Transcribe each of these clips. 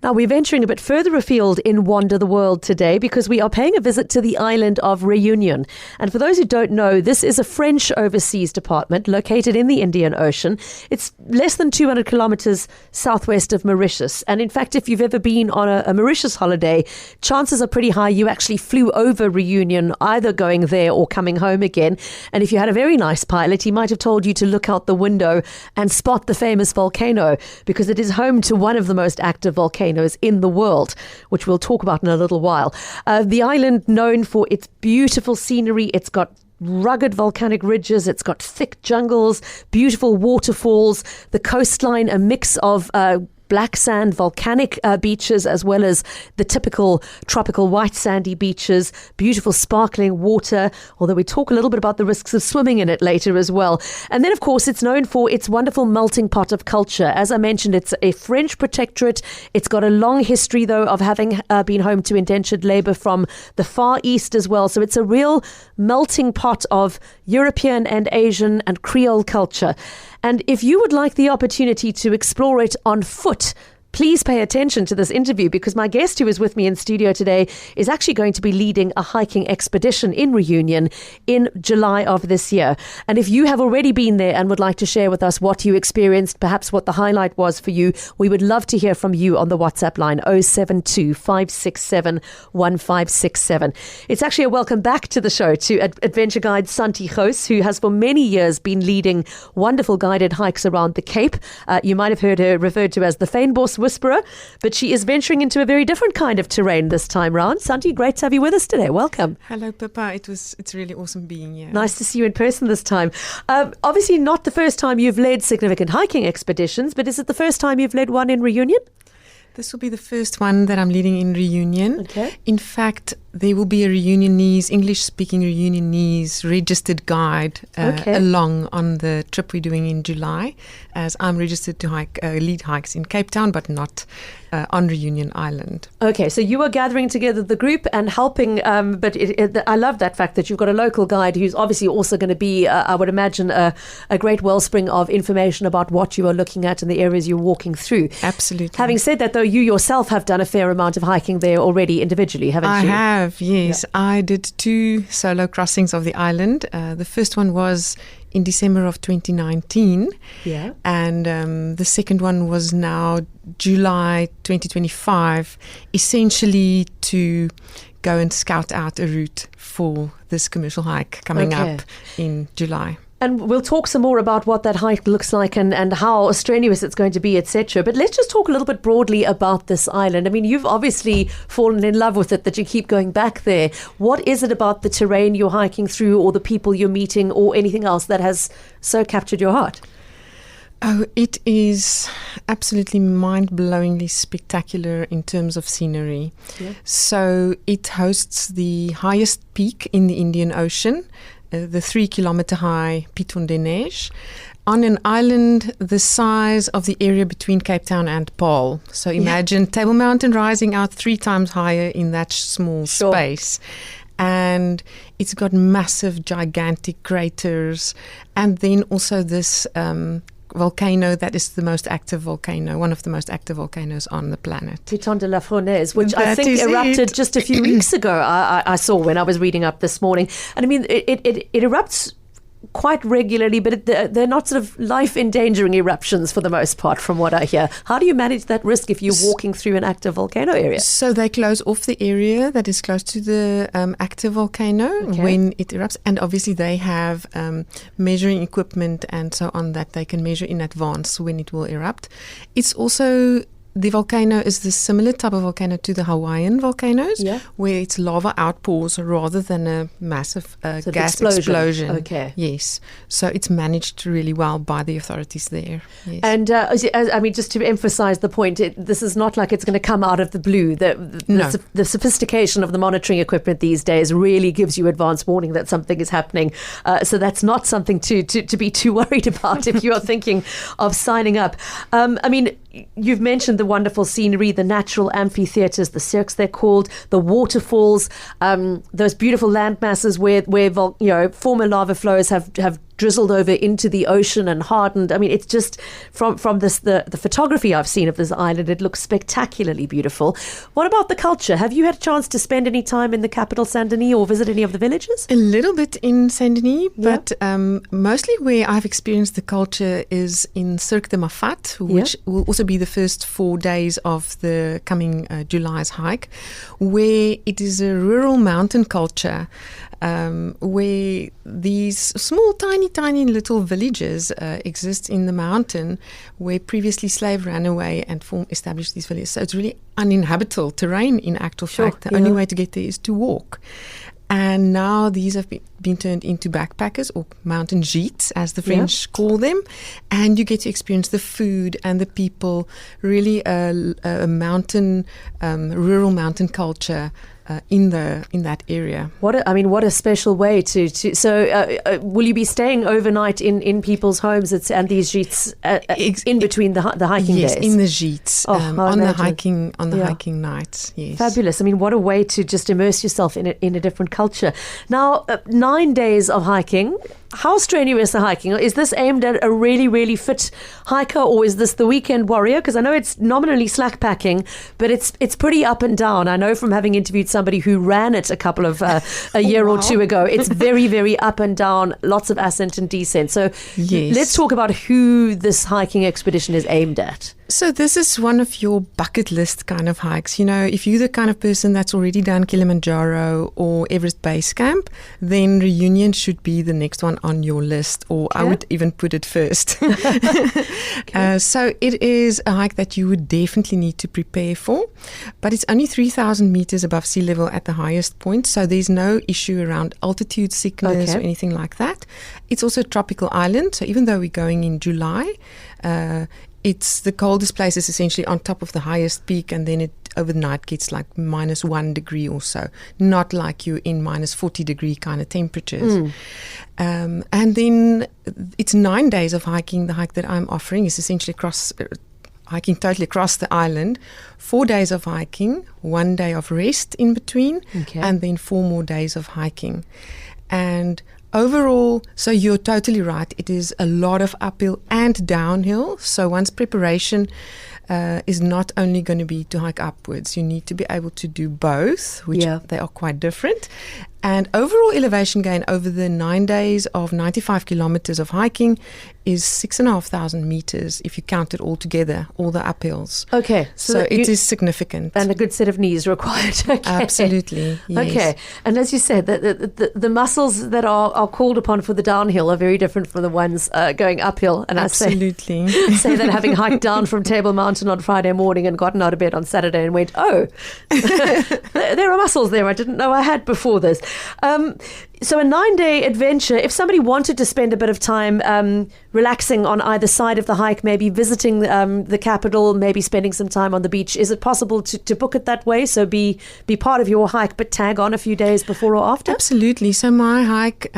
Now, we're venturing a bit further afield in Wander the World today because we are paying a visit to the island of Reunion. And for those who don't know, this is a French overseas department located in the Indian Ocean. It's less than 200 kilometers southwest of Mauritius. And in fact, if you've ever been on a Mauritius holiday, chances are pretty high you actually flew over Reunion, either going there or coming home again. And if you had a very nice pilot, he might have told you to look out the window and spot the famous volcano, because it is home to one of the most active volcanoes in the world, which we'll talk about in a little while. The island, known for its beautiful scenery, it's got rugged volcanic ridges, it's got thick jungles, beautiful waterfalls, the coastline, a mix of black sand volcanic beaches, as well as the typical tropical white sandy beaches, beautiful sparkling water, although we talk a little bit about the risks of swimming in it later as well. And then, of course, it's known for its wonderful melting pot of culture. As I mentioned, it's a French protectorate. It's got a long history, though, of having been home to indentured labour from the Far East as well. So it's a real melting pot of European and Asian and Creole culture. And if you would like the opportunity to explore it on foot, please pay attention to this interview, because my guest who is with me in studio today is actually going to be leading a hiking expedition in Reunion in July of this year. And if you have already been there and would like to share with us what you experienced, perhaps what the highlight was for you, we would love to hear from you on the WhatsApp line 072 567 1567. It's actually a welcome back to the show to adventure guide Santie Gouw, who has for many years been leading wonderful guided hikes around the Cape. You might have heard her referred to as the Fynbos Whisperer, but she is venturing into a very different kind of terrain this time round. Santie, great to have you with us today. Welcome. Hello, Pippa. It's really awesome being here. Nice to see you in person this time. Obviously not the first time you've led significant hiking expeditions, but is it the first time you've led one in Reunion? This will be the first one that I'm leading in Reunion. Okay. In fact, there will be a Reunionese, English-speaking Reunionese registered guide along on the trip we're doing in July, as I'm registered to lead hikes in Cape Town, but not on Reunion Island. Okay, so you are gathering together the group and helping, but I love that fact that you've got a local guide who's obviously also going to be, I would imagine, a great wellspring of information about what you are looking at and the areas you're walking through. Absolutely. Having said that, though, you yourself have done a fair amount of hiking there already individually, haven't you? I have, yes. Yeah. I did 2 solo crossings of the island. The first one was in December of 2019. Yeah. And the second one was now July 2025, essentially to go and scout out a route for this commercial hike coming up in July. And we'll talk some more about what that hike looks like and how strenuous it's going to be, etc. But let's just talk a little bit broadly about this island. I mean, you've obviously fallen in love with it, that you keep going back there. What is it about the terrain you're hiking through, or the people you're meeting, or anything else that has so captured your heart? Oh, it is absolutely mind-blowingly spectacular in terms of scenery. Yeah. So it hosts the highest peak in the Indian Ocean, the 3-kilometer high Piton des Neiges, on an island the size of the area between Cape Town and Paarl. So imagine Table Mountain rising out 3 times higher in that small space. And it's got massive, gigantic craters. And then also this volcano that is the most active volcano, one of the most active volcanoes on the planet. Piton de la Fournaise, which I think erupted just a few weeks ago, I saw when I was reading up this morning. And I mean, it erupts quite regularly, but they're not sort of life-endangering eruptions for the most part, from what I hear. How do you manage that risk if you're walking through an active volcano area? So they close off the area that is close to the active volcano when it erupts, and obviously they have measuring equipment and so on that they can measure in advance when it will erupt. It's also The volcano is the similar type of volcano to the Hawaiian volcanoes, where it's lava outpours rather than a massive gas explosion. Okay. Yes. So it's managed really well by the authorities there. Yes. And I mean, just to emphasize the point, this is not like it's going to come out of the blue. The sophistication of the monitoring equipment these days really gives you advance warning that something is happening. So that's not something to be too worried about if you are thinking of signing up. I mean, you've mentioned the wonderful scenery, the natural amphitheatres, the cirques they're called, the waterfalls, those beautiful land masses where former lava flows have drizzled over into the ocean and hardened. I mean, it's just from this the photography I've seen of this island, it looks spectacularly beautiful. What about the culture? Have you had a chance to spend any time in the capital, Santie Gouw, or visit any of the villages? A little bit in Santie Gouw, but mostly where I've experienced the culture is in Cirque de Mafat, which will also be the first 4 days of the coming July's hike, where it is a rural mountain culture, where these small, tiny little villages exist in the mountain, where previously slaves ran away and established these villages. So it's really uninhabitable terrain in actual fact. The only way to get there is to walk. And now these have been turned into backpackers, or mountain gîtes, as the French call them. And you get to experience the food and the people, really a mountain, rural mountain culture in that area. What a special way to so will you be staying overnight in people's homes and these gîtes in between the hiking days? Yes, in the gîtes, on the hiking nights. Yes, fabulous. I mean, what a way to just immerse yourself in a different culture. Now, 9 days of hiking. How strenuous the hiking? Is this aimed at a really, really fit hiker, or is this the weekend warrior? Because I know it's nominally slack packing, but it's pretty up and down. I know from having interviewed somebody who ran it a couple of a year or two ago. It's very, very up and down, lots of ascent and descent. So let's talk about who this hiking expedition is aimed at. So this is one of your bucket list kind of hikes. You know, if you're the kind of person that's already done Kilimanjaro or Everest Base Camp, then Reunion should be the next one on your list, or I would even put it first. So it is a hike that you would definitely need to prepare for, but it's only 3,000 meters above sea level at the highest point, so there's no issue around altitude sickness or anything like that. It's also a tropical island, so even though we're going in July, it's the coldest place is essentially on top of the highest peak, and then it overnight gets like -1 degree or so, not like you in -40 degree kind of temperatures. And then it's 9 days of hiking. The hike that I'm offering is essentially hiking totally across the island. 4 days of hiking, 1 day of rest in between, and then 4 more days of hiking. And overall, so you're totally right, it is a lot of uphill and downhill. So one's preparation is not only going to be to hike upwards. You need to be able to do both, which they are quite different. And overall elevation gain over the 9 days of 95 kilometers of hiking is 6,500 meters if you count it all together, all the uphills. Okay. So it is significant. And a good set of knees required. Absolutely. Yes. Okay. And as you said, the muscles that are called upon for the downhill are very different from the ones going uphill. And absolutely. I say that having hiked down from Table Mountain on Friday morning and gotten out of bed on Saturday and went, there are muscles there I didn't know I had before this. So a 9-day adventure, if somebody wanted to spend a bit of time relaxing on either side of the hike, maybe visiting the capital, maybe spending some time on the beach, is it possible to book it that way? So be part of your hike, but tag on a few days before or after? Absolutely. So my hike,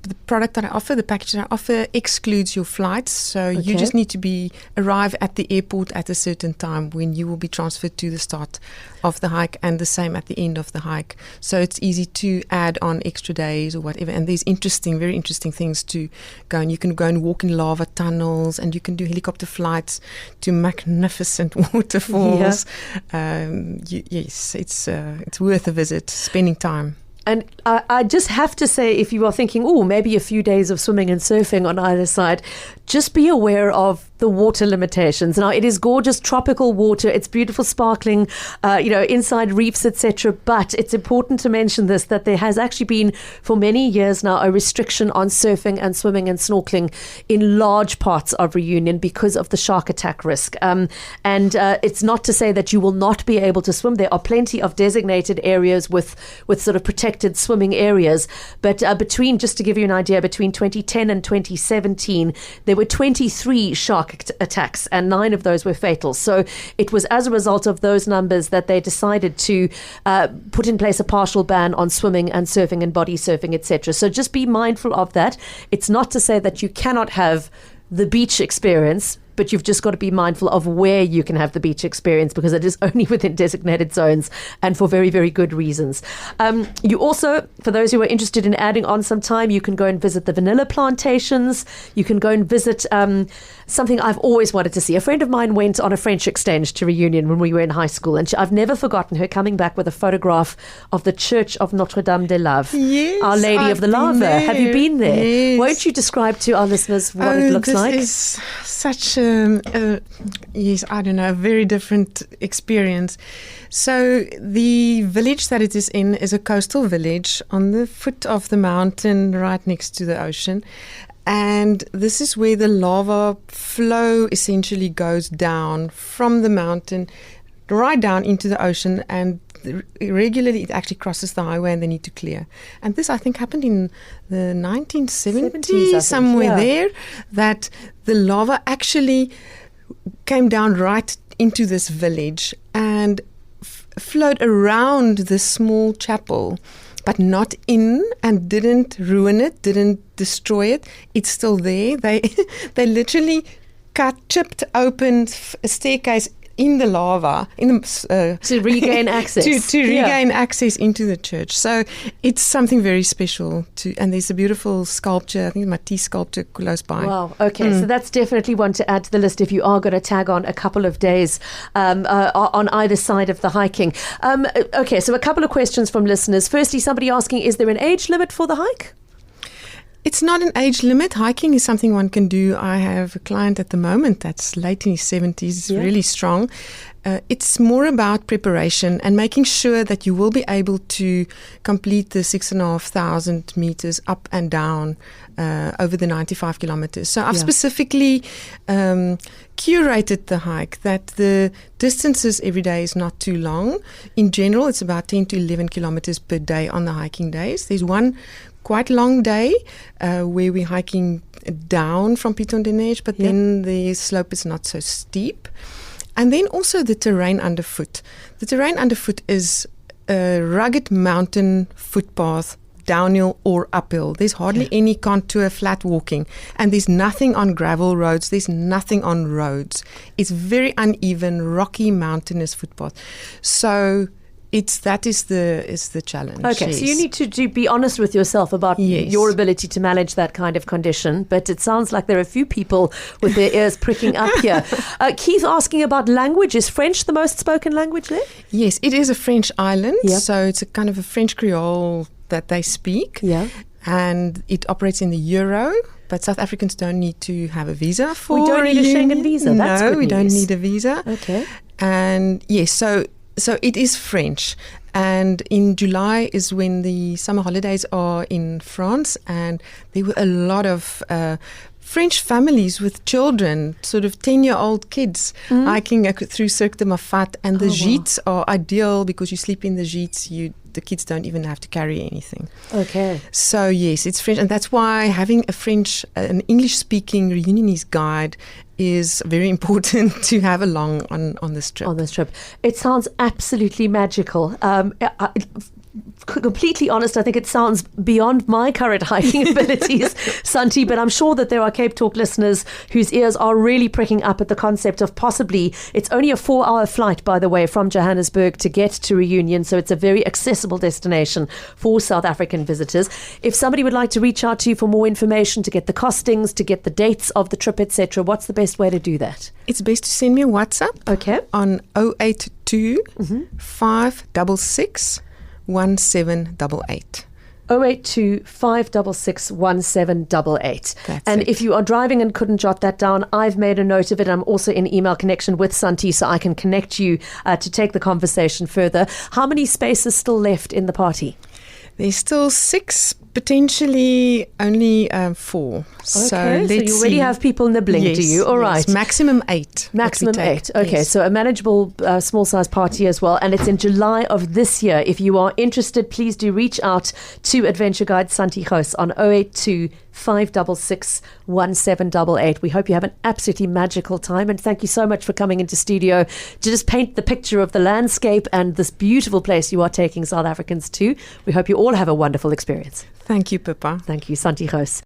the product that I offer, the package that I offer, excludes your flights. So you just need to arrive at the airport at a certain time when you will be transferred to the start of the hike, and the same at the end of the hike. So it's easy to add on extra days or whatever. And there's very interesting things to go. And you can go and walk in lava tunnels, and you can do helicopter flights to magnificent waterfalls. Yes, it's worth a visit, spending time. And I just have to say, if you are thinking, maybe a few days of swimming and surfing on either side, just be aware of the water limitations. Now, it is gorgeous tropical water. It's beautiful, sparkling, inside reefs, etc. But it's important to mention that there has actually been, for many years now, a restriction on surfing and swimming and snorkeling in large parts of Reunion because of the shark attack risk. And it's not to say that you will not be able to swim. There are plenty of designated areas with sort of protected swimming areas. But just to give you an idea, between 2010 and 2017, there were 23 shark attacks, and 9 of those were fatal. So it was as a result of those numbers that they decided to put in place a partial ban on swimming and surfing and body surfing, etc. So just be mindful of that. It's not to say that you cannot have the beach experience, but you've just got to be mindful of where you can have the beach experience, because it is only within designated zones and for very, very good reasons. You also, for those who are interested in adding on some time, you can go and visit the vanilla plantations. You can go and visit something I've always wanted to see. A friend of mine went on a French exchange to Reunion when we were in high school, and I've never forgotten her coming back with a photograph of the Church of Notre Dame de Lave, yes, Our Lady of the Lava. Have you been there? Yes. Won't you describe to our listeners what it looks like? This is such a very different experience. So the village that it is in is a coastal village on the foot of the mountain right next to the ocean. And this is where the lava flow essentially goes down from the mountain right down into the ocean, and regularly it actually crosses the highway and they need to clear. And this, I think, happened in the 1970s, somewhere there, that the lava actually came down right into this village and flowed around this small chapel, but not in, and didn't ruin it, didn't destroy it. It's still there. They chipped open a staircase in the lava, to regain access. to regain access into the church. So it's something very special. And there's a beautiful sculpture, I think Matisse sculpture close by. Wow. Okay, so that's definitely one to add to the list if you are going to tag on a couple of days on either side of the hiking. Okay, so a couple of questions from listeners. Firstly, somebody asking, is there an age limit for the hike? It's not an age limit. Hiking is something one can do. I have a client at the moment that's late in his 70s, really strong. It's more about preparation and making sure that you will be able to complete the 6,500 meters up and down over the 95 kilometers. So I've specifically curated the hike that the distances every day is not too long. In general, it's about 10 to 11 kilometers per day on the hiking days. There's one quite long day where we're hiking down from Piton de Neige, but then the slope is not so steep. And then also the terrain underfoot. The terrain underfoot is a rugged mountain footpath, downhill or uphill. There's hardly any contour, flat walking. And there's nothing on gravel roads. There's nothing on roads. It's very uneven, rocky, mountainous footpath. So that is the challenge. Okay, so you need to be honest with yourself about your ability to manage that kind of condition. But it sounds like there are a few people with their ears pricking up here. Keith asking about language. Is French the most spoken language there? Yes, it is a French island. So it's a kind of a French Creole that they speak. Yeah. And it operates in the euro. But South Africans don't need to have a visa for We don't need a Schengen visa. That's good No, we news. don't need a visa. Okay. And yes, so it is French, and in July is when the summer holidays are in France, and there were a lot of French families with children, sort of 10-year-old kids, hiking through Cirque de Mafat, and the gîtes are ideal because you sleep in the gîtes, the kids don't even have to carry anything. Okay. So yes, it's French, and that's why having an English-speaking Reunionese guide is very important to have along on this trip. It sounds absolutely magical. Completely honest, I think it sounds beyond my current hiking abilities, Santie, but I'm sure that there are CapeTalk listeners whose ears are really pricking up at the concept of possibly, it's only a 4-hour flight, by the way, from Johannesburg to get to Reunion, so it's a very accessible destination for South African visitors. If somebody would like to reach out to you for more information, to get the costings, to get the dates of the trip, etc., what's the best way to do that? It's best to send me a WhatsApp on 082 566 1788. 082 566 1788. And if you are driving and couldn't jot that down, I've made a note of it. I'm also in email connection with Santie, so I can connect you to take the conversation further. How many spaces still left in the party? There's still 6, potentially only 4. Okay, so you already have people nibbling, do you? All right. Maximum 8. Maximum 8. Okay, so a manageable small size party as well. And it's in July of this year. If you are interested, please do reach out to Adventure Guide Santie Gouw on 082 566 1788. We hope you have an absolutely magical time, and thank you so much for coming into studio to just paint the picture of the landscape and this beautiful place you are taking South Africans to. We hope you all have a wonderful experience. Thank you, Pippa. Thank you, Santie Gouw.